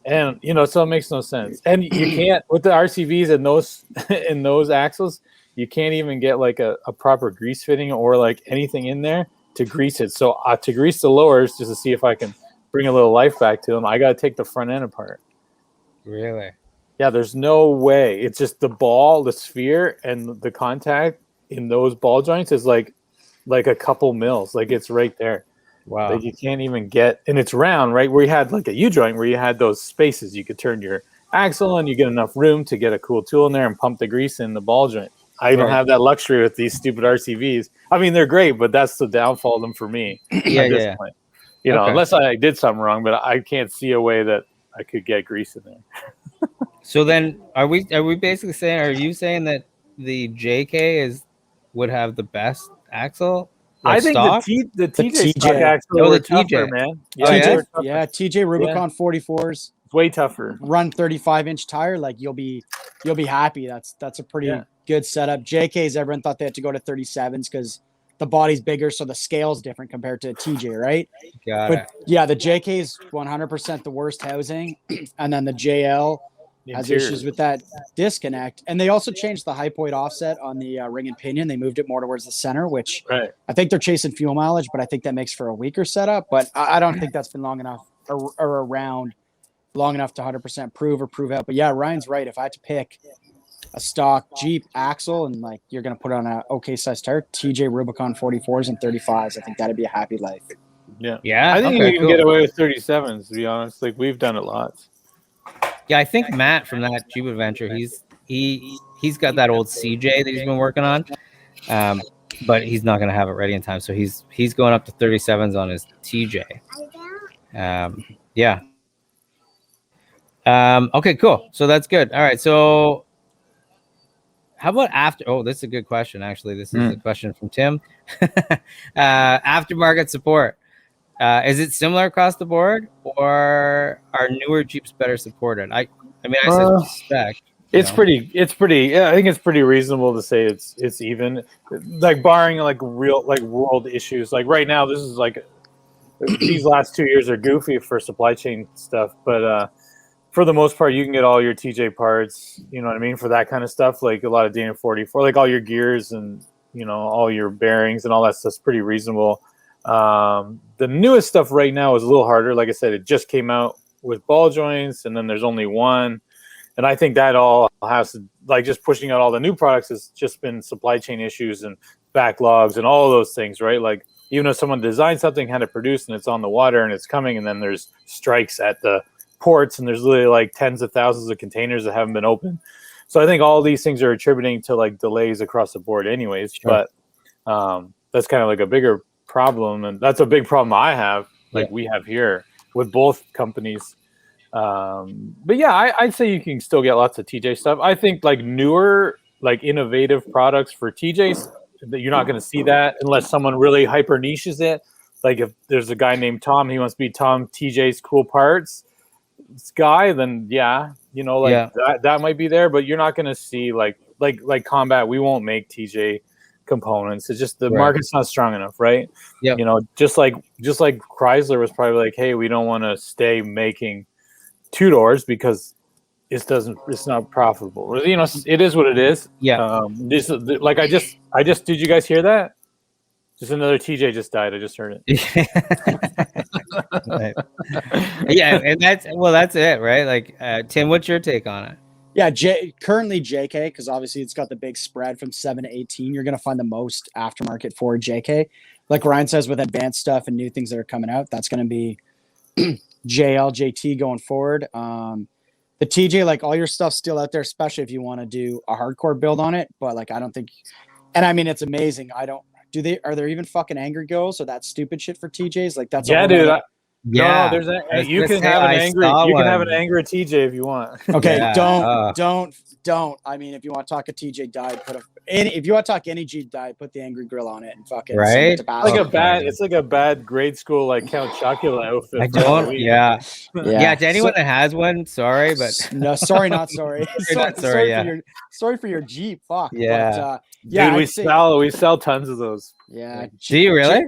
Speaker 2: and you know, so it makes no sense. And you can't with the RCVs and those in those axles, you can't even get like a proper grease fitting or like anything in there to grease it. So to grease the lowers, just to see if I can bring a little life back to them, I got to take the front end apart.
Speaker 1: Really?
Speaker 2: Yeah, there's no way. It's just the ball, the sphere, and the contact in those ball joints is like a couple mils. Like it's right there.
Speaker 1: Wow.
Speaker 2: Like you can't even get, and it's round, right? Where you had like a U-joint where you had those spaces. You could turn your axle and you get enough room to get a cool tool in there and pump the grease in the ball joint. I don't have that luxury with these stupid RCVs. I mean, they're great, but that's the downfall of them for me.
Speaker 1: Yeah.
Speaker 2: Point. You know, unless I did something wrong, but I can't see a way that I could get grease in there.
Speaker 1: So then, are we basically saying? Are you saying that the JK would have the best axle? Like
Speaker 2: I think
Speaker 1: stock?
Speaker 2: the TJ stock axle were tougher, man.
Speaker 3: Yeah, TJ Rubicon 44s.
Speaker 2: It's way tougher.
Speaker 3: Run 35-inch tire, like you'll be happy. That's a pretty good setup. JKs, everyone thought they had to go to 37s because the body's bigger, so the scale's different compared to a TJ, right? But yeah, the JK is 100% the worst housing, and then the JL has issues with that disconnect. And they also changed the high point offset on the ring and pinion. They moved it more towards the center, which I think they're chasing fuel mileage, but I think that makes for a weaker setup. But I don't think that's been long enough or around long enough to 100% prove out. But yeah, Ryan's right. If I had to pick a stock Jeep axle and like you're going to put on a okay size tire, TJ Rubicon 44s and 35s, I think that'd be a happy life.
Speaker 2: Yeah. I think you can get away with 37s, to be honest. Like we've done it lots.
Speaker 1: Yeah, I think Matt from that Jeep Adventure, he's got that old CJ that he's been working on, but he's not going to have it ready in time. So he's going up to 37s on his TJ. Yeah. Okay, cool. So that's good. All right. So how about after? Oh, this is a good question. Actually, this is a question from Tim. Aftermarket support. Is it similar across the board, or are newer Jeeps better supported? I mean, I suspect
Speaker 2: it's pretty. Yeah, I think it's pretty reasonable to say it's even, like barring like real like world issues. Like right now, this is like these last 2 years are goofy for supply chain stuff, but for the most part, you can get all your TJ parts. You know what I mean, for that kind of stuff. Like a lot of Dana 44, like all your gears and you know all your bearings and all that stuff's pretty reasonable. The newest stuff right now is a little harder. Like I said, it just came out with ball joints, and then there's only one. And I think that all has to, like, just pushing out all the new products has just been supply chain issues and backlogs and all of those things, right? Like, even if someone designed something, had it produced, and it's on the water and it's coming, and then there's strikes at the ports, and there's literally like tens of thousands of containers that haven't been opened. So I think all these things are attributing to like delays across the board anyways. Sure. But that's kind of like a bigger problem. And that's a big problem I have, like we have here with both companies. But yeah, I'd say you can still get lots of TJ stuff. I think like newer, like innovative products for TJs, that you're not going to see that unless someone really hyper niches it. Like if there's a guy named Tom, he wants to be Tom TJ's Cool Parts guy, then that might be there. But you're not going to see like Combat. We won't make TJ components. It's just the market's not strong enough, right?
Speaker 1: Yeah.
Speaker 2: Just like Chrysler was probably like, hey, we don't want to stay making two-doors because it's not profitable. It is what it is.
Speaker 1: Yeah.
Speaker 2: I just did you guys hear that? Just another TJ just died. I just heard it.
Speaker 1: Yeah, and that's it, right? Like Tim, what's your take on it?
Speaker 3: Yeah, currently JK, because obviously it's got the big spread from 7 to 18. You're going to find the most aftermarket for JK. Like Ryan says, with advanced stuff and new things that are coming out, that's going to be JL, JT going forward. The TJ, like all your stuff's still out there, especially if you want to do a hardcore build on it. But like, I don't think, and I mean, it's amazing. Are there even fucking angry girls or that stupid shit for TJs? Like that's
Speaker 2: dude.
Speaker 1: Yeah,
Speaker 2: no, you can have an angry TJ if you want.
Speaker 3: Okay, don't. I mean, if you want to talk a TJ died, if you want to talk any Jeep died, put the angry grill on it and fucking
Speaker 1: right.
Speaker 2: It's like a bad grade school like Count Chocula outfit.
Speaker 1: I don't. Yeah. To anyone that has one, sorry, but
Speaker 3: no, sorry, not sorry. Sorry for your Jeep. Fuck.
Speaker 1: Yeah.
Speaker 3: But, yeah.
Speaker 2: Dude, we sell tons of those.
Speaker 3: Yeah.
Speaker 1: Do you really?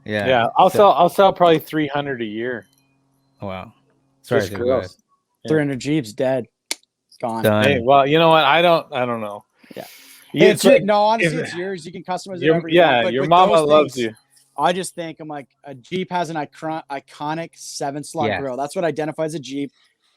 Speaker 2: Yeah. I'll sell probably 300 a year.
Speaker 1: Wow. Sorry,
Speaker 3: 300 Jeeps dead. Gone.
Speaker 1: Done.
Speaker 2: Hey, well, you know what? I don't know.
Speaker 3: Yeah. Honestly, it's yours. You can customize it.
Speaker 2: Your mama loves you.
Speaker 3: I just think I'm like a Jeep has an iconic 7-slot grill. That's what identifies a Jeep.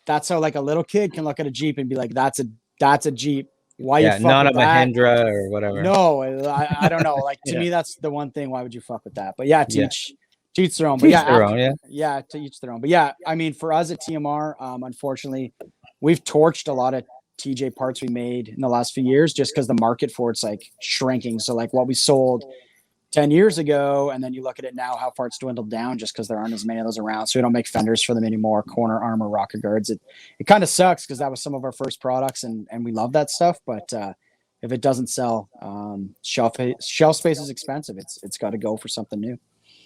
Speaker 3: That's how like a little kid can look at a Jeep and be like, that's a Jeep. Why you fuck
Speaker 1: not
Speaker 3: with
Speaker 1: a Mahindra or whatever.
Speaker 3: No, I don't know. Like to me, that's the one thing. Why would you fuck with that? But yeah, to each their own. But to each their own. But yeah, I mean, for us at TMR, unfortunately, we've torched a lot of TJ parts we made in the last few years just because the market for it's like shrinking. So like what we sold 10 years ago, and then you look at it now, how far it's dwindled down just because there aren't as many of those around. So we don't make fenders for them anymore, corner armor, rocket guards. It kind of sucks because that was some of our first products and we love that stuff. But if it doesn't sell, shelf space is expensive. It's got to go for something new.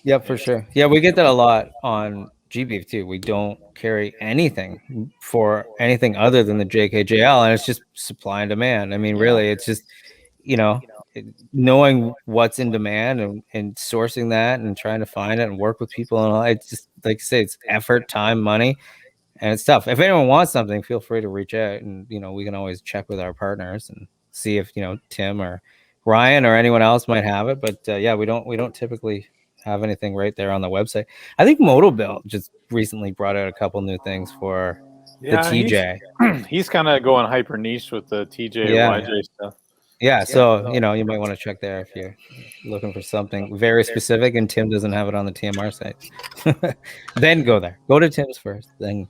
Speaker 1: Yep, for sure. Yeah, we get that a lot on JeepBeef too. We don't carry anything for anything other than the JKJL, and it's just supply and demand. I mean, really, it's just, knowing what's in demand and sourcing that and trying to find it and work with people and all. It's just like I say, it's effort, time, money, and it's tough. If anyone wants something, feel free to reach out, and we can always check with our partners and see if Tim or Ryan or anyone else might have it. But we don't typically have anything right there on the website. I think MotoBuild just recently brought out a couple new things for the TJ.
Speaker 2: He's kind of going hyper niche with the TJ YJ stuff.
Speaker 1: Yeah, so you might want to check there if you're looking for something very specific and Tim doesn't have it on the TMR site. Then go there. Go to Tim's first. Then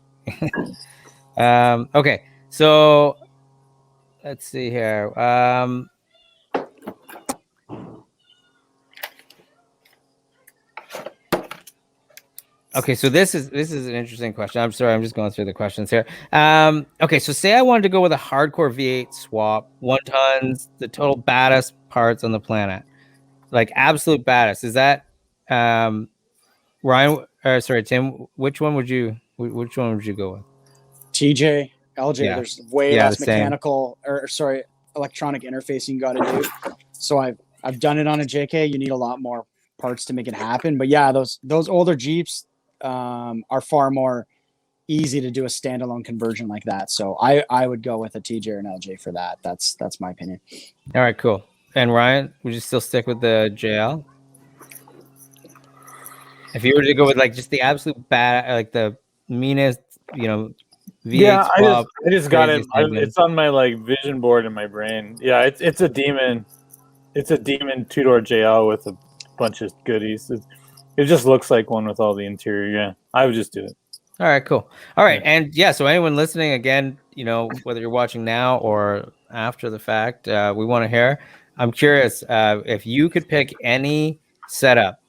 Speaker 1: okay, so let's see here. Okay, so this is an interesting question. I'm sorry, I'm just going through the questions here. Okay, so say I wanted to go with a hardcore V8 swap, 1 tons, the total baddest parts on the planet, like absolute baddest. Is that Ryan? Sorry, Tim. Which one would you go with?
Speaker 3: TJ, LJ.
Speaker 1: Yeah.
Speaker 3: There's way less mechanical electronic interfacing you got to do. So I've done it on a JK. You need a lot more parts to make it happen. But yeah, those older Jeeps are far more easy to do a standalone conversion like that. So I would go with a TJ or an LJ for that. That's my opinion.
Speaker 1: All right, cool. And Ryan, would you still stick with the JL? If you were to go with like just the absolute bad, like the meanest, V8 swap,
Speaker 2: I just got it. It's on my like vision board in my brain. Yeah, it's a demon. It's a demon 2-door JL with a bunch of goodies. It just looks like one with all the interior. Yeah, I would just do it.
Speaker 1: All right, cool. All right, and yeah, so anyone listening, again, you know, whether you're watching now or after the fact, we want to hear. I'm curious if you could pick any setup,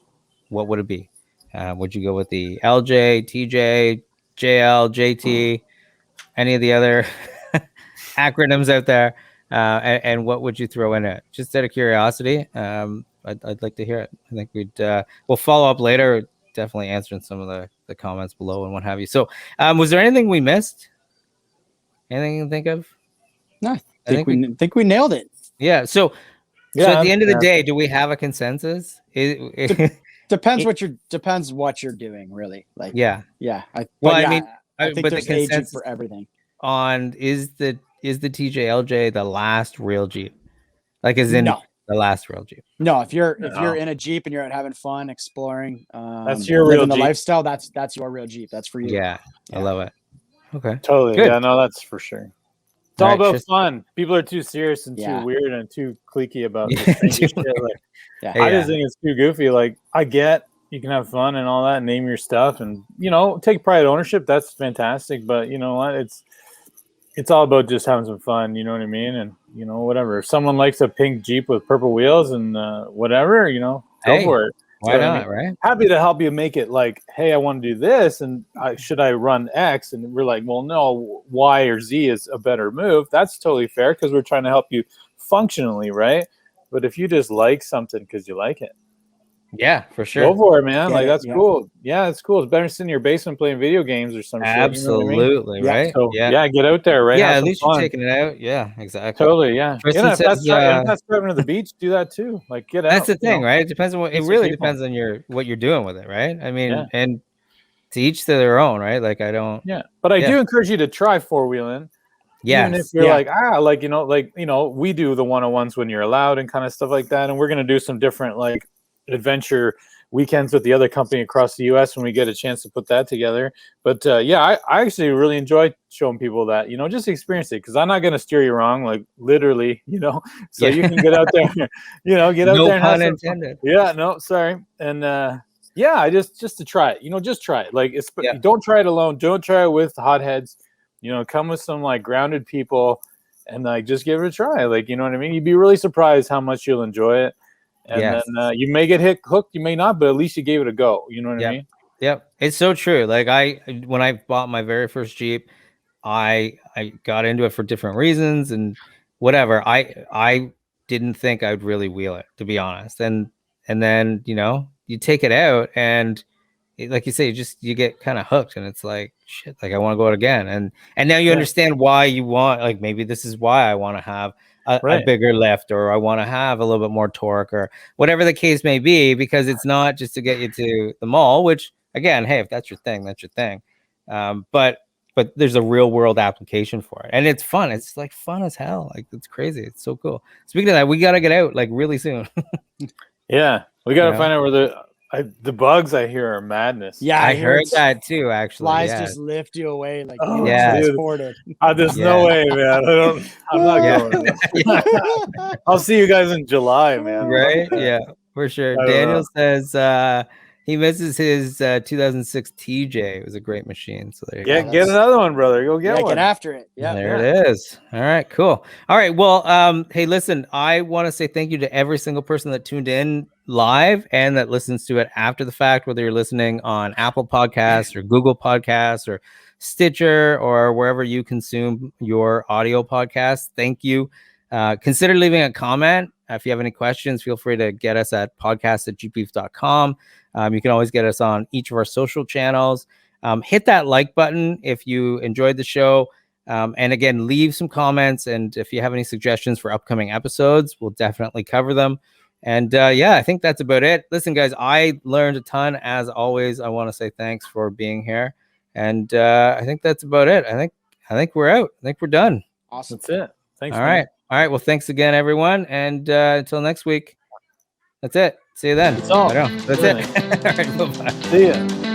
Speaker 1: what would it be? Would you go with the LJ, TJ, JL, JT, any of the other acronyms out there? And what would you throw in it? Just out of curiosity, I'd like to hear it. I think we'll follow up later, definitely answering some of the comments below and what have you. So, was there anything we missed? Anything you can think of?
Speaker 3: No, I think we nailed it.
Speaker 1: Yeah. So at the end of the day, do we have a consensus?
Speaker 3: Depends what you're doing, really. Like,
Speaker 1: yeah.
Speaker 3: I think
Speaker 1: but
Speaker 3: there's
Speaker 1: the
Speaker 3: a Jeep
Speaker 1: consensus
Speaker 3: for everything.
Speaker 1: on is the TJLJ the last real Jeep? Like, is in the last real Jeep?
Speaker 3: No, if you're in a Jeep and you're out having fun, exploring,
Speaker 2: that's your real
Speaker 3: living the
Speaker 2: Jeep.
Speaker 3: lifestyle. That's your real Jeep. That's for you.
Speaker 1: Yeah, I love it. Okay,
Speaker 2: totally.
Speaker 1: Good.
Speaker 2: Yeah, no, that's for sure. It's all about fun. People are too serious and too weird and too cliquey about this shit. Like, I just think it's too goofy. Like, I get you can have fun and all that, and name your stuff, and take pride ownership. That's fantastic. But you know what? It's all about just having some fun. You know what I mean? And whatever. If someone likes a pink Jeep with purple wheels and whatever, go for it.
Speaker 1: Why not? Right?
Speaker 2: Happy to help you make it like, hey, I want to do this, and should I run X? And we're like, well, no, Y or Z is a better move. That's totally fair because we're trying to help you functionally, right? But if you just like something because you like it,
Speaker 1: yeah, for sure,
Speaker 2: go for it, man. That's cool. Yeah, it's cool. It's better than sitting in your basement playing video games or some
Speaker 1: absolutely,
Speaker 2: shit. You know what I mean?
Speaker 1: right?
Speaker 2: So, yeah, get out there, right?
Speaker 1: Yeah,
Speaker 2: have
Speaker 1: at least you're
Speaker 2: fun.
Speaker 1: taking it out. Yeah, exactly.
Speaker 2: Totally, yeah.
Speaker 1: If
Speaker 2: that's driving to the beach, do that too. Like, get out.
Speaker 1: That's the thing, right? It depends on what. It really depends on what you're doing with it, right? I mean, and to each to their own, right? Like, I don't.
Speaker 2: Yeah, but I do encourage you to try four-wheeling.
Speaker 1: Yeah,
Speaker 2: even if you're we do the 101s when you're allowed and kind of stuff like that, and we're gonna do some different like adventure weekends with the other company across the US when we get a chance to put that together. But I actually really enjoy showing people that, just experience it, because I'm not going to steer you wrong, like literally, so you can get out there, get out there.
Speaker 1: No
Speaker 2: and
Speaker 1: pun intended.
Speaker 2: Yeah, no, sorry. And just to try it, just try it. Like, don't try it alone. Don't try it with hotheads. Come with some like grounded people and like just give it a try. Like, you know what I mean? You'd be really surprised how much you'll enjoy it. And then you may get hooked, you may not, but at least you gave it a go. You know what I mean?
Speaker 1: Yep. It's so true. Like, when I bought my very first Jeep, I got into it for different reasons and whatever. I didn't think I'd really wheel it, to be honest. And then, you take it out and like you say, you get kind of hooked, and it's like, shit, like I want to go out again. And now you understand why you want, like, maybe this is why I want to have a bigger lift, or I want to have a little bit more torque, or whatever the case may be, because it's not just to get you to the mall, which again, hey, if that's your thing, that's your thing. But there's a real world application for it, and it's fun. It's like fun as hell. Like, it's crazy. It's so cool. Speaking of that, we got to get out like really soon.
Speaker 2: Yeah, we got to find out where the bugs I hear are madness.
Speaker 1: Yeah, I heard that too. Actually,
Speaker 3: flies just lift you away like
Speaker 2: transported. There's no way, man. I'm not going. I'll see you guys in July, man.
Speaker 1: Right? Yeah, for sure. Daniel says he misses his 2006 TJ. It was a great machine. So there you go.
Speaker 2: Get another one, brother. Go get one.
Speaker 3: Get after it. Yeah,
Speaker 1: there it is. All right, cool. All right, well, hey, listen, I want to say thank you to every single person that tuned in live and that listens to it after the fact, whether you're listening on Apple Podcasts or Google Podcasts or Stitcher or wherever you consume your audio podcasts. Thank you. Consider leaving a comment. If you have any questions, feel free to get us at podcast@jeepbeef.com. You can always get us on each of our social channels. Hit that like button if you enjoyed the show. And again, leave some comments. And if you have any suggestions for upcoming episodes, we'll definitely cover them. And I think that's about it. Listen, guys, I learned a ton. As always, I want to say thanks for being here. And I think that's about it. I think we're out. I think we're done.
Speaker 3: Awesome.
Speaker 2: That's it. Thanks.
Speaker 1: All right. Well, thanks again, everyone. And until next week, that's it. See you then.
Speaker 2: That's all.
Speaker 1: That's it. All right. Bye-bye.
Speaker 2: See ya.